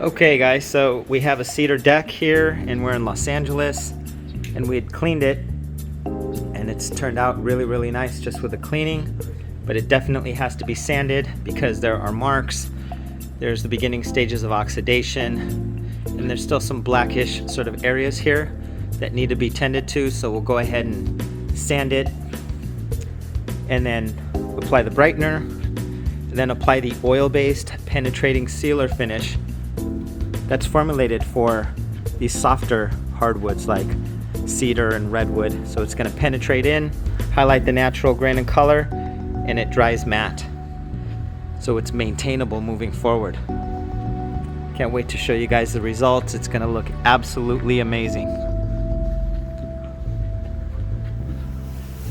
Okay guys, so we have a cedar deck here and we're in Los Angeles, and we had cleaned it and it's turned out really nice just with the cleaning, but it definitely has to be sanded because there are marks, there's the beginning stages of oxidation, and there's still some blackish sort of areas here that need to be tended to. So we'll go ahead and sand it and then apply the brightener, and then apply the oil-based penetrating sealer finish that's formulated for these softer hardwoods like cedar and redwood. So it's going to penetrate in, highlight the natural grain and color, and it dries matte. So it's maintainable moving forward. Can't wait to show you guys the results. It's going to look absolutely amazing.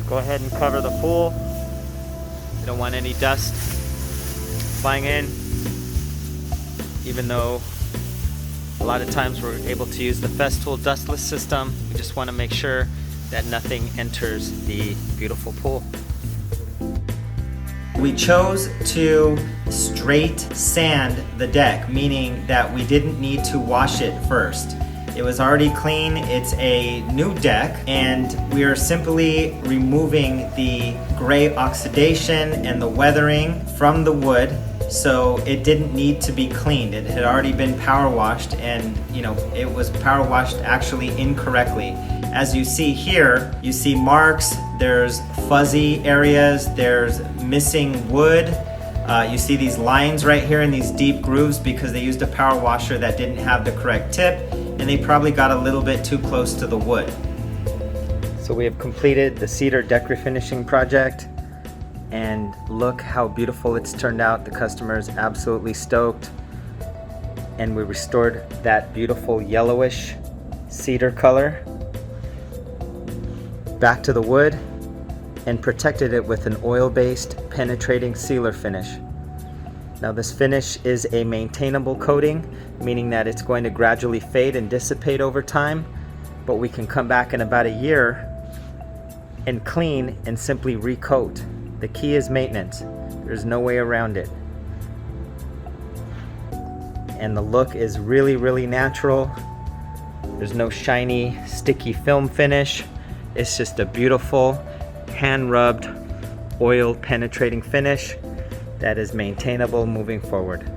Go ahead and cover the pool. You don't want any dust flying in, even though a lot of times we're able to use the Festool dustless system. We just want to make sure that nothing enters the beautiful pool. We chose to straight sand the deck, meaning that we didn't need to wash it first. It was already clean, it's a new deck, and we are simply removing the gray oxidation and the weathering from the wood. So it didn't need to be cleaned. It had already been power washed, and it was power washed actually incorrectly. As you see here, you see marks, there's fuzzy areas, there's missing wood. You see these lines right here in these deep grooves because they used a power washer that didn't have the correct tip, and they probably got a little bit too close to the wood. So we have completed the cedar deck refinishing project, and look how beautiful it's turned out. The customer is absolutely stoked, and we restored that beautiful yellowish cedar color back to the wood and protected it with an oil-based penetrating sealer finish. Now this finish is a maintainable coating, meaning that it's going to gradually fade and dissipate over time, but we can come back in about a year and clean and simply recoat. The key is maintenance. There's no way around it. And the look is really natural. There's no shiny, sticky film finish. It's just a beautiful, hand-rubbed, oil-penetrating finish that is maintainable moving forward.